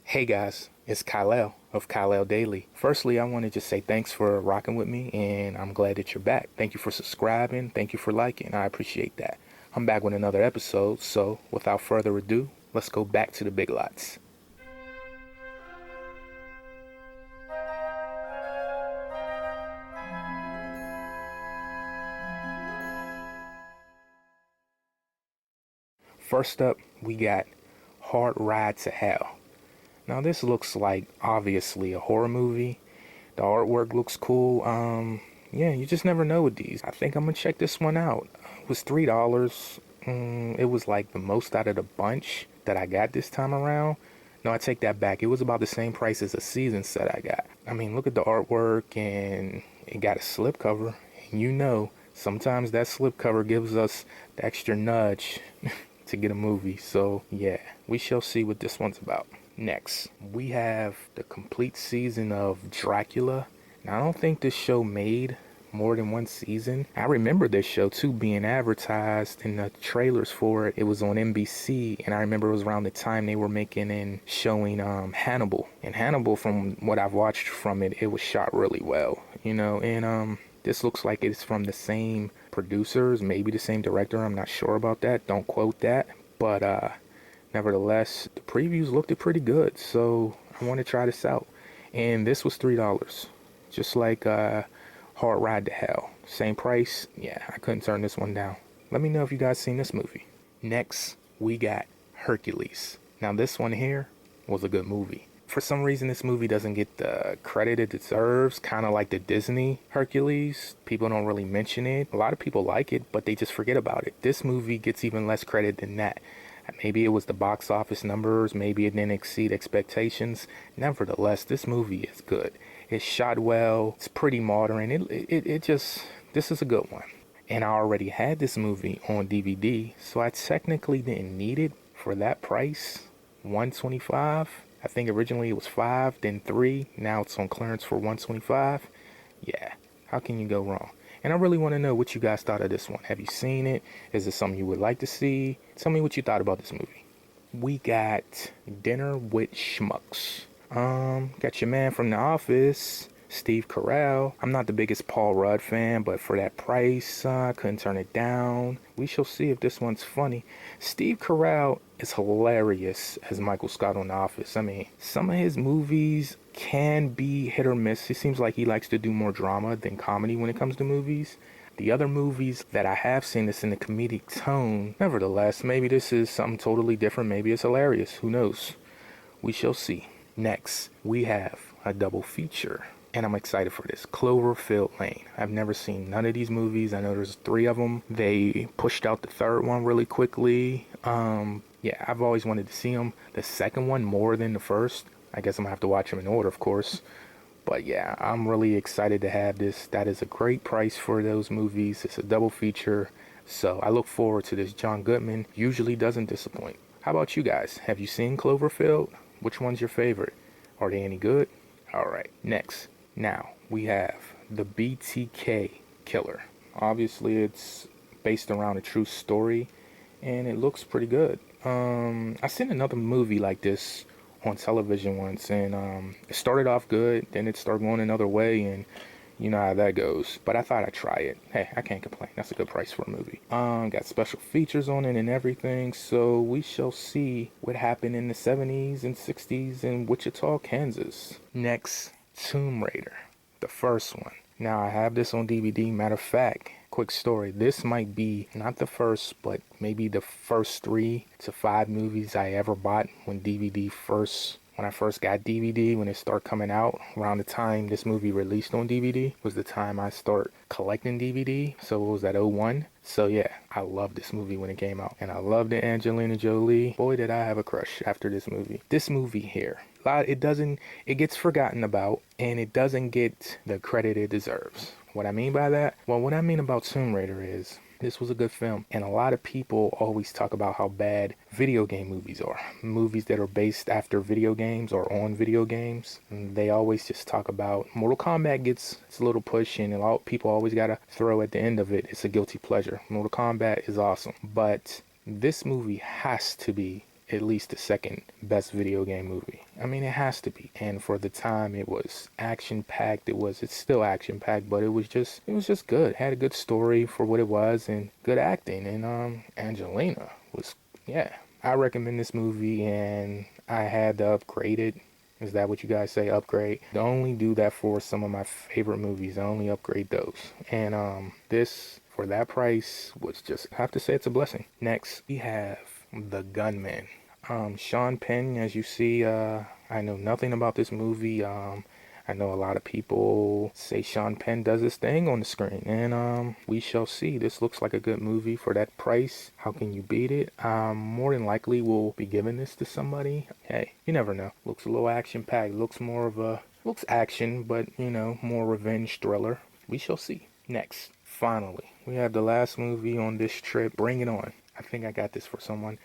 Hey guys, it's KAL-EL of KAL-EL Daily. Firstly, I want to just say thanks for rocking with me, and I'm glad that you're back. Thank you for subscribing. Thank you for liking. I appreciate that. I'm back with another episode, so without further ado, let's go back to the Biglots. First up, we got Hard Ride to Hell. Now this looks like obviously a horror movie. The artwork looks cool. Yeah, you just never know with these. I think I'm gonna check this one out. It was $3. It was like the most out of the bunch that I got this time around. No, I take that back. It was about the same price as a season set I got. I mean, look at the artwork, and it got a slipcover. And you know, sometimes that slipcover gives us the extra nudge to get a movie. So yeah, we shall see what this one's about. Next, we have the complete season of Dracula. Now, I don't think this show made more than one season. I remember this show too being advertised in the trailers for it. It was on NBC, and I remember it was around the time they were making and showing Hannibal. And Hannibal, from what I've watched from it, it was shot really well, you know. And this looks like it's from the same producers, maybe the same director. I'm not sure about that. Don't quote that. But nevertheless, the previews looked pretty good, so I want to try this out. And this was $3, just like Hard Ride to Hell. Same price. Yeah, I couldn't turn this one down. Let me know if you guys seen this movie. Next, we got Hercules. Now this one here was a good movie. For some reason, this movie doesn't get the credit it deserves, kind of like the Disney Hercules. People don't really mention it. A lot of people like it, but they just forget about it. This movie gets even less credit than that. Maybe it was the box office numbers, maybe it didn't exceed expectations. Nevertheless, this movie is good. It's shot well, it's pretty modern. This is a good one. And I already had this movie on DVD, so I technically didn't need it for that price. $125. I think originally it was $5, then $3. Now it's on clearance for $125. Yeah, how can you go wrong? And I really want to know what you guys thought of this one. Have you seen it? Is it something you would like to see? Tell me what you thought about this movie. We got Dinner with Schmucks. Got your man from The Office, Steve Carell. I'm not the biggest Paul Rudd fan, but for that price, I couldn't turn it down. We shall see if this one's funny. Steve Carell is hilarious as Michael Scott on The Office. I mean, some of his movies can be hit or miss. It seems like he likes to do more drama than comedy when it comes to movies. The other movies that I have seen this in the comedic tone. Nevertheless, maybe this is something totally different. Maybe it's hilarious. Who knows? We shall see. Next, we have a double feature, and I'm excited for this. Cloverfield Lane. I've never seen none of these movies. I know there's 3 of them. They pushed out the 3rd one really quickly. Yeah, I've always wanted to see them. The 2nd one more than the 1st. I guess I'm gonna have to watch them in order, of course. But yeah, I'm really excited to have this. That is a great price for those movies. It's a double feature, so I look forward to this. John Goodman usually doesn't disappoint. How about you guys? Have you seen Cloverfield? Which one's your favorite? Are they any good? Alright, next. Now, we have the BTK Killer. Obviously, it's based around a true story, and it looks pretty good. I seen another movie like this on television once, and it started off good, then it started going another way, and you know how that goes. But I thought I'd try it. Hey, I can't complain. That's a good price for a movie. Got special features on it and everything, so we shall see what happened in the 70s and 60s in Wichita, Kansas. Next, Tomb Raider, the first one. Now, I have this on DVD. Matter of fact, quick story. This might be not the first, but maybe the first 3 to 5 movies I ever bought when I first got DVD, when it started coming out. Around the time this movie released on DVD was the time I started collecting DVD. So it was at '01. So yeah, I loved this movie when it came out. And I loved it, Angelina Jolie. Boy, did I have a crush after this movie. This movie here, it gets forgotten about, and it doesn't get the credit it deserves. What I mean by that? Well, what I mean about Tomb Raider is this was a good film, and a lot of people always talk about how bad video game movies are. Movies that are based after video games or on video games. And they always just talk about Mortal Kombat gets a little push, and people always gotta throw at the end of it. It's a guilty pleasure. Mortal Kombat is awesome, but this movie has to be at least the 2nd best video game movie. I mean, it has to be. And for the time, it was action packed. It's still action packed, but it was just good. Had a good story for what it was and good acting. And Angelina was, yeah. I recommend this movie, and I had to upgrade it. Is that what you guys say? Upgrade? I only do that for some of my favorite movies. I only upgrade those. And this, for that price, was just, I have to say, it's a blessing. Next, we have The Gunman. Sean Penn, as you see, I know nothing about this movie. I know a lot of people say Sean Penn does his thing on the screen, and we shall see. This looks like a good movie for that price. How can you beat it? More than likely, we'll be giving this to somebody. Hey, you never know. Looks a little action-packed. Looks action, but more revenge thriller. We shall see. Next, finally, we have the last movie on this trip. Bring It On. I think I got this for someone.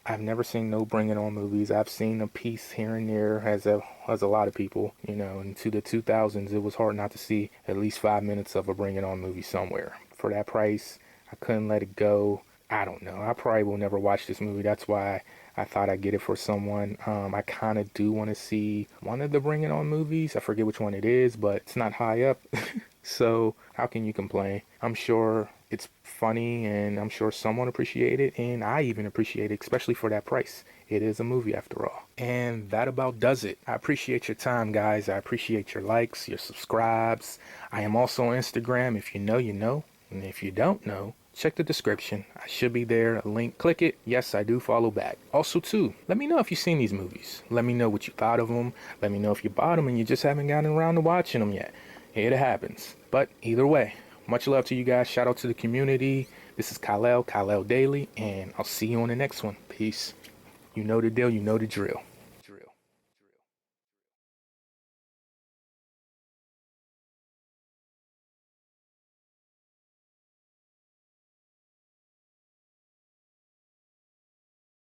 I've never seen no Bring It On movies. I've seen a piece here and there, as a lot of people. Into the 2000s, it was hard not to see at least 5 minutes of a Bring It On movie somewhere. For that price, I couldn't let it go. I don't know. I probably will never watch this movie. That's why I thought I'd get it for someone. I kind of do want to see one of the Bring It On movies. I forget which one it is, but it's not high up. So how can you complain? I'm sure it's funny, and I'm sure someone appreciate it, and I even appreciate it, especially for that price. It is a movie after all. And that about does it. I appreciate your time, guys. I appreciate your likes, your subscribes. I am also on Instagram. If you know, you know. And if you don't know, check the description. I should be there. A link. Click it. Yes, I do follow back. Also, too, let me know if you've seen these movies. Let me know what you thought of them. Let me know if you bought them and you just haven't gotten around to watching them yet. It happens. But either way, much love to you guys. Shout out to the community. This is KAL-EL, KAL-EL Daily, and I'll see you on the next one. Peace. You know the deal. You know the drill.